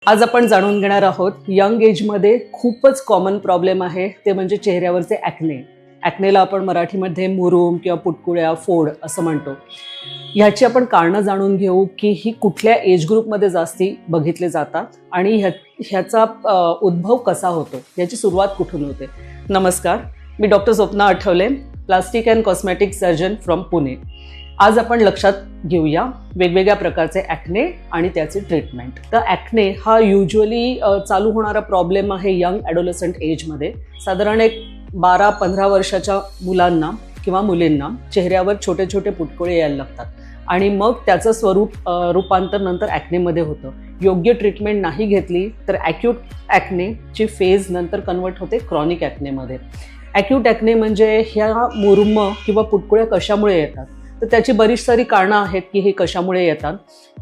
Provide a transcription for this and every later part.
आज आपण जाणून घेणार आहोत यंग एजमध्ये खूपच कॉमन प्रॉब्लेम आहे ते म्हणजे चेहऱ्यावरचे ॲक्ने. ॲक्नेला आपण मराठीमध्ये मुरूम किंवा पुटकुळ्या, फोड असं म्हणतो. ह्याची आपण कारणं जाणून घेऊ की ही कुठल्या एज ग्रुपमध्ये जास्ती बघितले जातात आणि ह्याचा उद्भव कसा होतो, याची सुरुवात कुठून होते. नमस्कार, मी doctor Swapna Athavale, plastic and cosmetic surgeon from Pune. आज आपण लक्षात घेऊया वेगवेगळ्या प्रकारचे ॲक्ने आणि त्याचे ट्रीटमेंट. तर ॲक्ने हा युजली चालू होणारा प्रॉब्लेम आहे यंग ॲडोलसंट एजमध्ये. साधारण एक 12-15 वर्षाच्या मुलांना किंवा मुलींना चेहऱ्यावर छोटे छोटे पुटकुळे यायला लागतात आणि मग त्याचं रूपांतर नंतर ॲक्नेमध्ये होतं. योग्य ट्रीटमेंट नाही घेतली तर ॲक्यूट ॲक्नेची फेज नंतर कन्वर्ट होते क्रॉनिक ॲक्नेमध्ये. ॲक्यूट ॲक्ने म्हणजे ह्या मुरुम किंवा पुटकुळ्या कशामुळे येतात, तर त्याची बरीच सारी कारणं आहेत की हे कशामुळे येतात.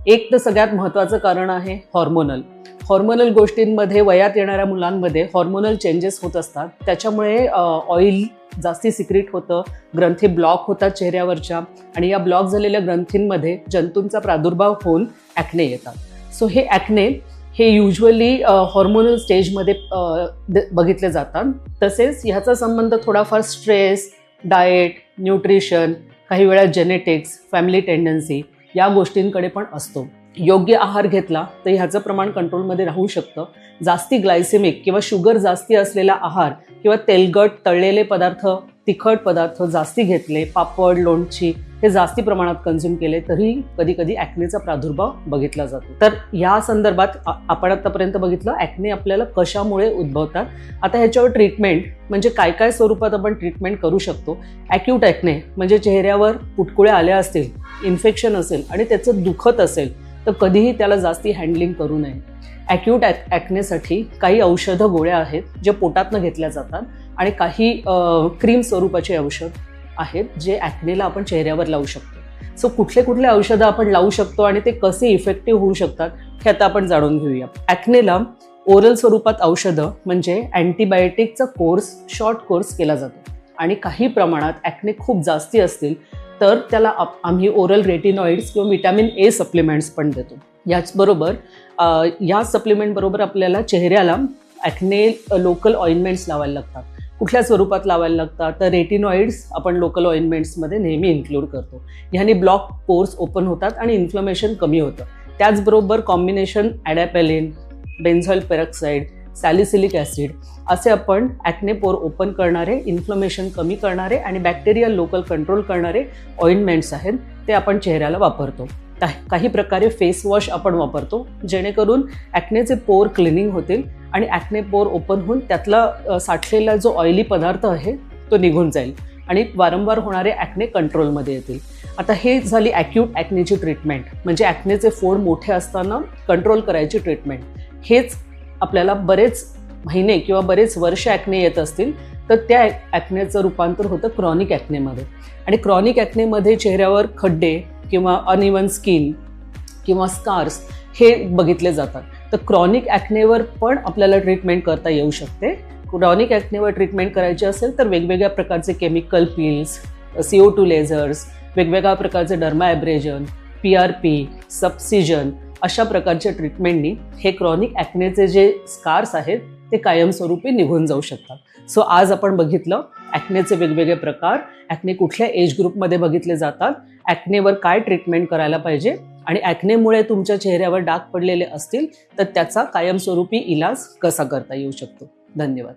एक तर सगळ्यात महत्त्वाचं कारण आहे हॉर्मोनल गोष्टींमध्ये वयात येणाऱ्या मुलांमध्ये हॉर्मोनल चेंजेस होत असतात. त्याच्यामुळे ऑइल जास्ती सिक्रेट होतं, ग्रंथी ब्लॉक होतात चेहऱ्यावरच्या आणि या ब्लॉक झालेल्या ग्रंथींमध्ये जंतूंचा प्रादुर्भाव होऊन ॲक्ने येतात. सो हे ॲक्ने हे युजली हॉर्मोनल स्टेजमध्ये बघितले जातात. तसेच ह्याचा संबंध थोडाफार स्ट्रेस, डाएट, न्यूट्रिशन, काही वेळा जेनेटिक्स, फॅमिली टेंडन्सी या गोष्टींकडे पण असतो. योग्य आहार घेतला तर ह्याचं प्रमाण कंट्रोलमध्ये राहू शकतं. जास्ती ग्लायसेमिक किंवा शुगर जास्ती असलेला आहार किंवा तेलकट तळलेले पदार्थ, तिखट पदार्थ जास्ती घेतले, पापड, लोणची हे जास्ती प्रमाणात कन्झ्युम केले तरी कधी कधी ॲक्नेचा प्रादुर्भाव बघितला जातो. तर या संदर्भात आपण आतापर्यंत बघितलं ॲक्ने आपल्याला कशामुळे उद्भवतात. आता ह्याच्यावर ट्रीटमेंट म्हणजे काय काय स्वरूपात आपण ट्रीटमेंट करू शकतो. ॲक्यूट ॲक्ने म्हणजे चेहऱ्यावर पुटकुळ्या आल्या असतील, इन्फेक्शन असेल आणि त्याचं दुखत असेल तर कधीही त्याला जास्ती हँडलिंग करू नये. ॲक्यूट ॲक्नेसाठी काही औषधं, गोळ्या आहेत जे पोटातनं घेतल्या जातात आणि काही क्रीम स्वरूपाचे औषध आहेत जे ॲक्नेला आपण चेहऱ्यावर लावू शकतो. सो कुठले औषधं आपण लावू शकतो आणि ते कसे इफेक्टिव्ह होऊ शकतात हे आता आपण जाणून घेऊया. ॲक्नेला ओरल स्वरूपात औषधं म्हणजे अँटीबायोटिकचा कोर्स, शॉर्ट कोर्स केला जातो आणि काही प्रमाणात ॲक्ने खूप जास्ती असतील तर त्याला आम्ही ओरल रेटिनॉइड्स किंवा व्हिटॅमिन ए सप्लिमेंट्स पण देतो. याचबरोबर या सप्लिमेंटबरोबर आपल्याला चेहऱ्याला ॲक्ने लोकल ऑइंटमेंट्स लावायला लागतात. कुठल्या स्वरूपात लावायला लागतात तर रेटिनॉइड्स आपण लोकल ऑइंटमेंट्समध्ये नेहमी इन्क्लूड करतो. ह्याने ब्लॉक पोर्स ओपन होतात आणि इन्फ्लमेशन कमी होतं. त्याचबरोबर combination ॲडॅपेलिन, benzoyl peroxide, salicylic acid असे आपण ॲक्ने पोर ओपन करणारे, इन्फ्लमेशन कमी करणारे आणि बॅक्टेरियल लोकल कंट्रोल करणारे ऑइंटमेंट्स आहेत ते आपण चेहऱ्याला वापरतो. काही प्रकारे फेस वॉश आपण वापरतो जेणेकरून ॲक्नेचे पोर क्लिनिंग होतील आणि ॲक्ने पोर ओपन होऊन त्यातला साठलेला जो ऑइली पदार्थ आहे तो निघून जाईल आणि वारंवार होणारे ॲक्ने कंट्रोलमध्ये येतील. आता हे झाली ॲक्यूट ॲक्नेची ट्रीटमेंट म्हणजे ॲक्नेचे फोड मोठे असताना कंट्रोल करायची ट्रीटमेंट. हेच आपल्याला बरेच महिने किंवा बरेच वर्ष ॲक्ने येत असतील तर त्या ॲक्नेचं रूपांतर होतं क्रॉनिक ॲक्नेमध्ये. आणि क्रॉनिक ॲक्नेमध्ये चेहऱ्यावर खड्डे किंवा अनइवन स्किन किंवा स्कार्स हे बघितले जातात. तर क्रॉनिक ॲक्नेवर पण आपल्याला ट्रीटमेंट करता येऊ शकते. क्रॉनिक ॲक्नेवर ट्रीटमेंट करायची असेल तर वेगवेगळ्या प्रकारचे केमिकल पील्स, CO2 लेझर्स, वेगवेगळ्या प्रकारचे डर्मा ॲब्रेजन, PRP, सब्सिजन अशा प्रकारच्या ट्रीटमेंटनी हे क्रॉनिक ॲक्नेचे जे स्कार्स आहेत ते कायमस्वरूपी निघून जाऊ शकतात. सो आज आपण बघितलं ॲक्नेचे वेगवेगळे प्रकार, ॲक्ने कुठल्या एज ग्रुपमध्ये बघितले जातात, ॲक्नेवर काय ट्रीटमेंट करायला पाहिजे आणि ॲक्नेमुळे तुमच्या चेहऱ्यावर डाग पडलेले असतील तर त्याचा कायमस्वरूपी इलाज कसा करता येऊ शकतो. धन्यवाद.